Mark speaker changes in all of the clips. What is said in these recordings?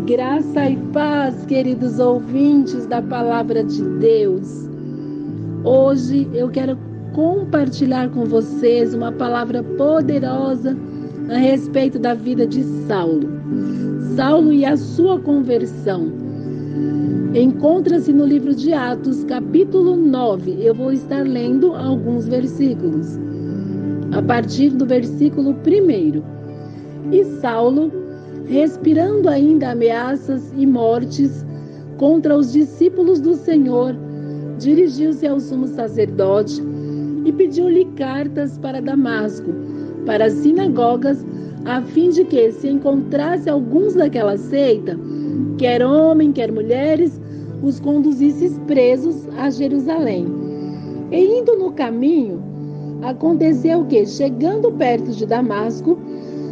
Speaker 1: Graça e paz, queridos ouvintes da Palavra de Deus. Hoje eu quero compartilhar com vocês uma palavra poderosa a respeito da vida de Saulo. Saulo e a sua conversão. Encontra-se no livro de Atos, capítulo 9. Eu vou estar lendo alguns versículos. A partir do versículo 1. E Saulo, respirando ainda ameaças e mortes contra os discípulos do Senhor, dirigiu-se ao sumo sacerdote e pediu-lhe cartas para Damasco, para as sinagogas, a fim de que, se encontrasse alguns daquela seita, quer homem, quer mulheres, os conduzisses presos a Jerusalém. E indo no caminho, aconteceu que, chegando perto de Damasco,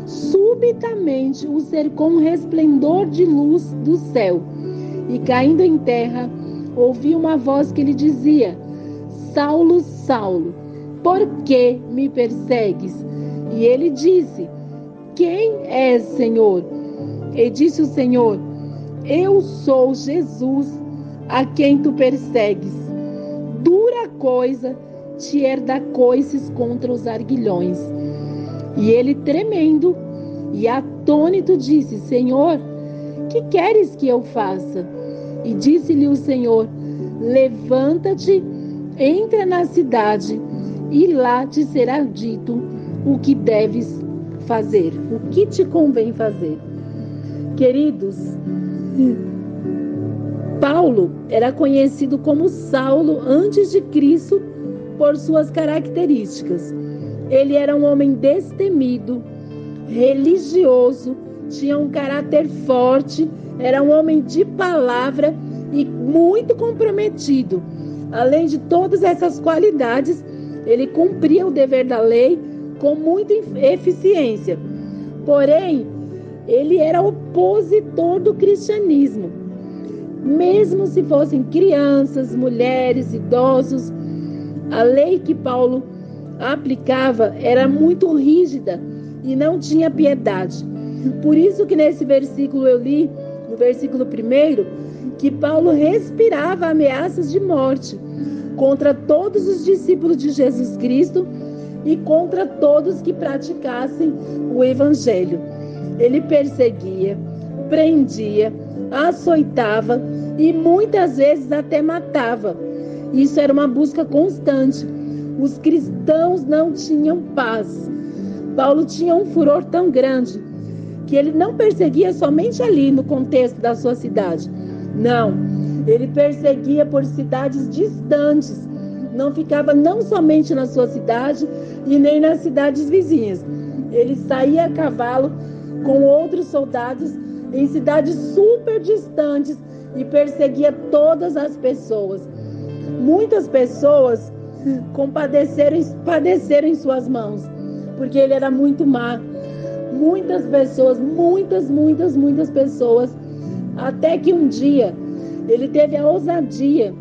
Speaker 1: subitamente o cercou um resplendor de luz do céu, e caindo em terra, ouviu uma voz que lhe dizia: Saulo, Saulo, por que me persegues? E ele disse: Quem és, Senhor? E disse o Senhor: Eu sou Jesus, a quem tu persegues. Dura coisa te herdar coices contra os arguilhões. E ele, tremendo e atônito, disse: Senhor, que queres que eu faça? E disse-lhe o Senhor: Levanta-te, entra na cidade, e lá te será dito o que deves fazer, o que te convém fazer. Queridos, Paulo era conhecido como Saulo antes de Cristo por suas características. Ele era um homem destemido, religioso, tinha um caráter forte, era um homem de palavra e muito comprometido. Além de todas essas qualidades, ele cumpria o dever da lei com muita eficiência. Porém, ele era opositor do cristianismo. Mesmo se fossem crianças, mulheres, idosos, a lei que Paulo aplicava era muito rígida e não tinha piedade. Por isso que nesse versículo eu li, no versículo 1, que Paulo respirava ameaças de morte contra todos os discípulos de Jesus Cristo e contra todos que praticassem o evangelho. Ele perseguia, prendia, açoitava e muitas vezes até matava. Isso era uma busca constante. Os cristãos não tinham paz. Paulo tinha um furor tão grande que ele não perseguia somente ali no contexto da sua cidade. Não, ele perseguia por cidades distantes. Não ficava não somente na sua cidade e nem nas cidades vizinhas. Ele saía a cavalo com outros soldados em cidades super distantes e perseguia todas as pessoas. Muitas pessoas padeceram em suas mãos, porque ele era muito má. Muitas pessoas, muitas pessoas, até que um dia ele teve a ousadia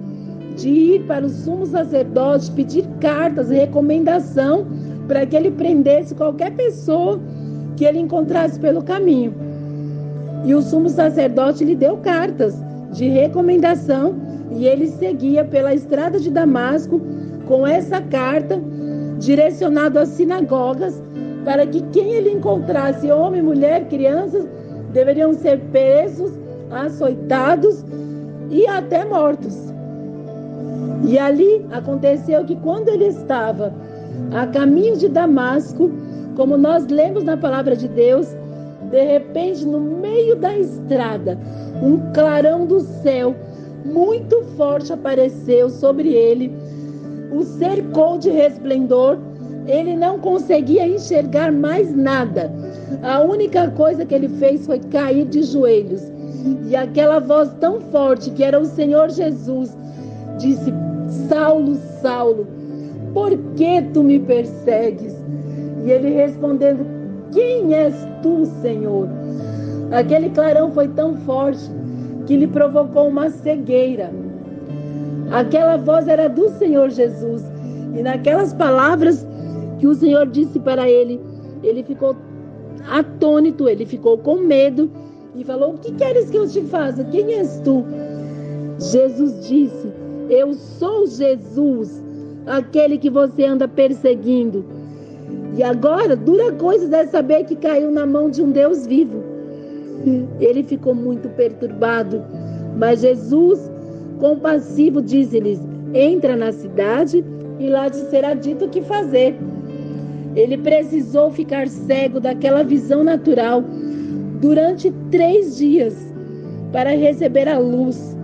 Speaker 1: de ir para o sumo sacerdote pedir cartas, recomendação, para que ele prendesse qualquer pessoa que ele encontrasse pelo caminho. E o sumo sacerdote lhe deu cartas de recomendação e ele seguia pela estrada de Damasco com essa carta direcionada às sinagogas, para que quem ele encontrasse, homem, mulher, crianças, deveriam ser presos, açoitados e até mortos. E ali aconteceu que quando ele estava a caminho de Damasco, como nós lemos na palavra de Deus, de repente, no meio da estrada, um clarão do céu muito forte apareceu sobre ele, o cercou de resplendor. Ele não conseguia enxergar mais nada. A única coisa que ele fez foi cair de joelhos. E aquela voz tão forte, que era o Senhor Jesus, disse: Saulo, Saulo, por que tu me persegues? E ele respondendo: Quem és tu, Senhor? Aquele clarão foi tão forte que lhe provocou uma cegueira. Aquela voz era do Senhor Jesus. E naquelas palavras que o Senhor disse para ele, ele ficou atônito, ele ficou com medo e falou: o que queres que eu te faça? Quem és tu? Jesus disse: eu sou Jesus, aquele que você anda perseguindo. E agora, dura coisa é saber que caiu na mão de um Deus vivo. Ele ficou muito perturbado, mas Jesus, compassivo, disse-lhes: entra na cidade e lá te será dito o que fazer. Ele precisou ficar cego daquela visão natural durante 3 dias para receber a luz.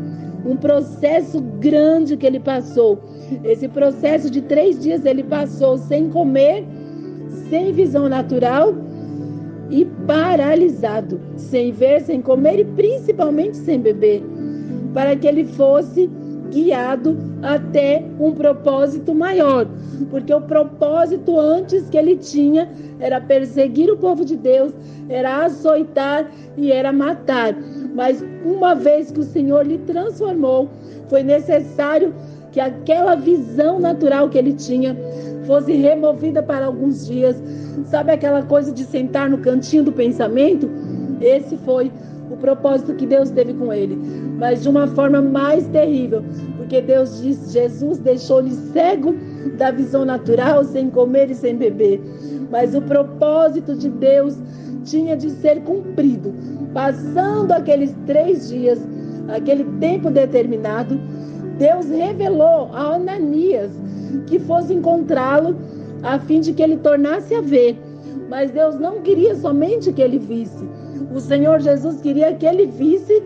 Speaker 1: Um processo grande que ele passou. Esse processo de 3 dias ele passou sem comer, sem visão natural e paralisado, sem ver, sem comer e principalmente sem beber, para que ele fosse guiado até um propósito maior, porque o propósito antes que ele tinha era perseguir o povo de Deus, era açoitar e era matar. Mas uma vez que o Senhor lhe transformou, foi necessário que aquela visão natural que ele tinha fosse removida para alguns dias. Sabe aquela coisa de sentar no cantinho do pensamento? Esse foi o propósito que Deus teve com ele, mas de uma forma mais terrível, porque Deus disse, Jesus deixou-lhe cego da visão natural, sem comer e sem beber. Mas o propósito de Deus tinha de ser cumprido. Passando aqueles 3 dias, aquele tempo determinado, Deus revelou a Ananias que fosse encontrá-lo a fim de que ele tornasse a ver. Mas Deus não queria somente que ele visse. O Senhor Jesus queria que ele visse,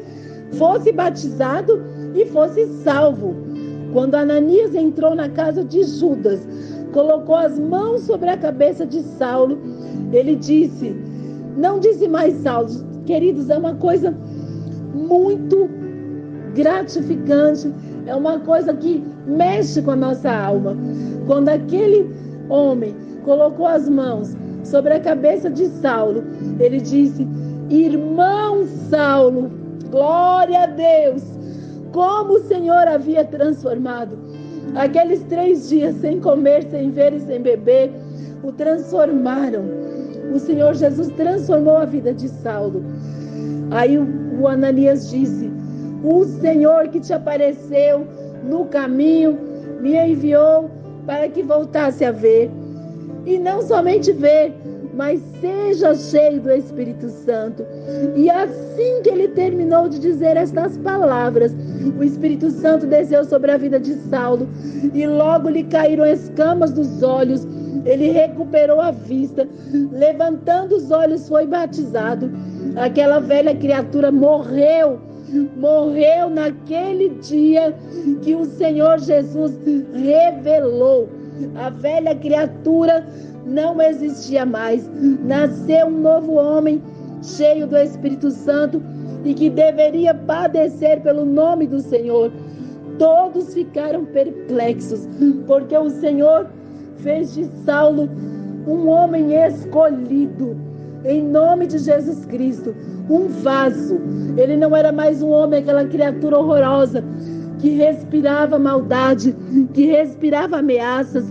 Speaker 1: fosse batizado e fosse salvo. Quando Ananias entrou na casa de Judas, colocou as mãos sobre a cabeça de Saulo, ele disse, não disse mais Saulo. Queridos, é uma coisa muito gratificante, é uma coisa que mexe com a nossa alma. Quando aquele homem colocou as mãos sobre a cabeça de Saulo, ele disse, irmão Saulo, glória a Deus, como o Senhor havia transformado. Aqueles 3 dias sem comer, sem ver e sem beber, o transformaram. O Senhor Jesus transformou a vida de Saulo. Aí o Ananias disse, o Senhor que te apareceu no caminho me enviou para que voltasse a ver. E não somente ver, mas seja cheio do Espírito Santo. E assim que ele terminou de dizer estas palavras, o Espírito Santo desceu sobre a vida de Saulo e logo lhe caíram escamas dos olhos. Ele recuperou a vista, levantando os olhos foi batizado. Aquela velha criatura morreu naquele dia que o Senhor Jesus revelou. A velha criatura não existia mais. Nasceu um novo homem cheio do Espírito Santo e que deveria padecer pelo nome do Senhor. Todos ficaram perplexos, porque o Senhor fez de Saulo um homem escolhido, em nome de Jesus Cristo, um vaso. Ele não era mais um homem, aquela criatura horrorosa, que respirava maldade, que respirava ameaças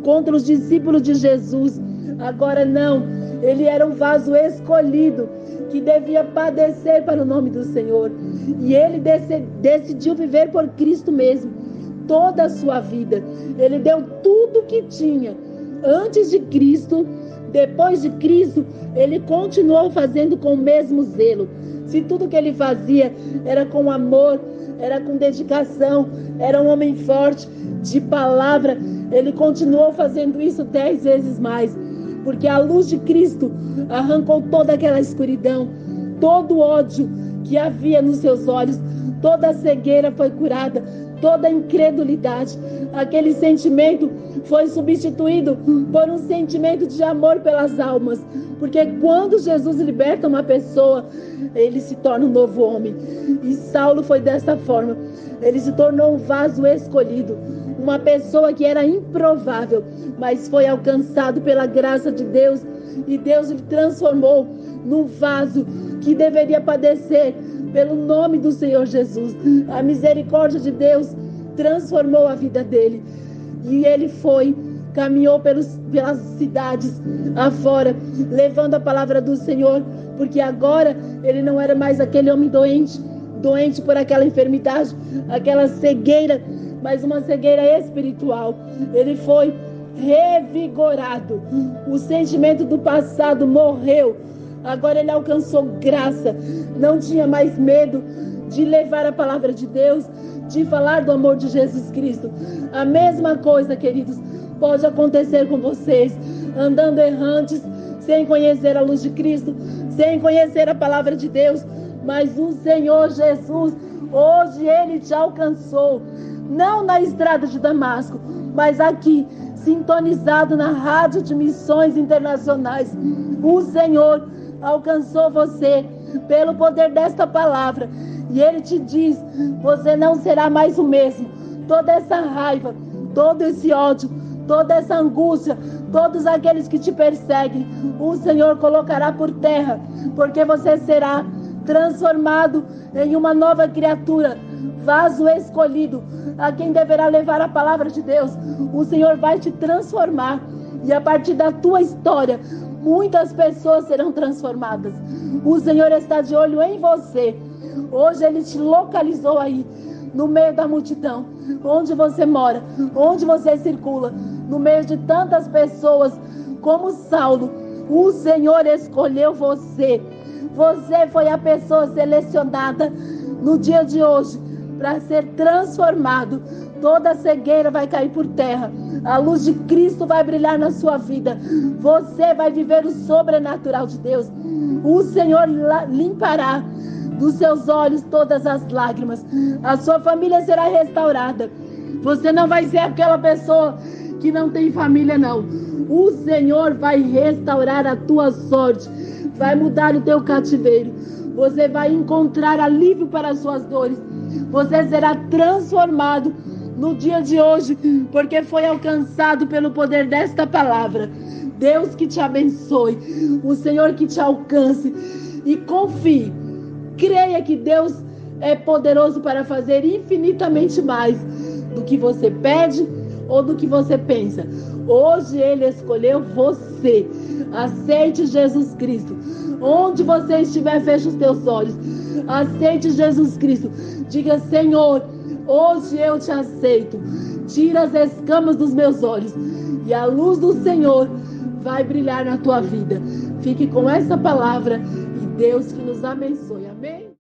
Speaker 1: contra os discípulos de Jesus. Agora não, ele era um vaso escolhido, que devia padecer para o nome do Senhor. E ele decidiu viver por Cristo mesmo, toda a sua vida. Ele deu tudo o que tinha antes de Cristo. Depois de Cristo, ele continuou fazendo com o mesmo zelo. Se tudo que ele fazia era com amor, era com dedicação, era um homem forte, de palavra, ele continuou fazendo isso 10 vezes mais. Porque a luz de Cristo arrancou toda aquela escuridão, todo o ódio que havia nos seus olhos, toda a cegueira foi curada, toda a incredulidade. Aquele sentimento foi substituído por um sentimento de amor pelas almas. Porque quando Jesus liberta uma pessoa, ele se torna um novo homem. E Saulo foi dessa forma. Ele se tornou um vaso escolhido, uma pessoa que era improvável, mas foi alcançado pela graça de Deus. E Deus lhe transformou num vaso que deveria padecer pelo nome do Senhor Jesus. A misericórdia de Deus transformou a vida dele. E ele caminhou pelas cidades afora, levando a palavra do Senhor porque agora ele não era mais aquele homem doente por aquela enfermidade, aquela cegueira, mas uma cegueira espiritual. Ele foi revigorado. O sentimento do passado morreu. Agora ele alcançou graça. Não tinha mais medo de levar a palavra de Deus, de falar do amor de Jesus Cristo. A mesma coisa, queridos, pode acontecer com vocês, andando errantes, sem conhecer a luz de Cristo, sem conhecer a palavra de Deus. Mas o Senhor Jesus, hoje Ele te alcançou, não na estrada de Damasco, mas aqui, sintonizado na Rádio de Missões Internacionais. O Senhor alcançou você pelo poder desta palavra. E Ele te diz, você não será mais o mesmo. Toda essa raiva, todo esse ódio, toda essa angústia, todos aqueles que te perseguem, o Senhor colocará por terra, porque você será transformado em uma nova criatura, vaso escolhido, a quem deverá levar a palavra de Deus. O Senhor vai te transformar, e a partir da tua história, muitas pessoas serão transformadas. O Senhor está de olho em você. Hoje Ele te localizou aí, no meio da multidão, onde você mora, onde você circula, no meio de tantas pessoas, como Saulo. O Senhor escolheu você. Você foi a pessoa selecionada no dia de hoje para ser transformado. Toda cegueira vai cair por terra. A luz de Cristo vai brilhar na sua vida. Você vai viver o sobrenatural de Deus. O Senhor limpará dos seus olhos todas as lágrimas. A sua família será restaurada. Você não vai ser aquela pessoa que não tem família, não. O Senhor vai restaurar a tua sorte. Vai mudar o teu cativeiro. Você vai encontrar alívio para as suas dores. Você será transformado no dia de hoje, porque foi alcançado pelo poder desta palavra. Deus que te abençoe. O Senhor que te alcance. E confie. Creia que Deus é poderoso para fazer infinitamente mais do que você pede ou do que você pensa. Hoje Ele escolheu você. Aceite Jesus Cristo. Onde você estiver, feche os teus olhos. Aceite Jesus Cristo. Diga: Senhor, hoje eu te aceito. Tira as escamas dos meus olhos e a luz do Senhor vai brilhar na tua vida. Fique com essa palavra e Deus que nos abençoe. Amém?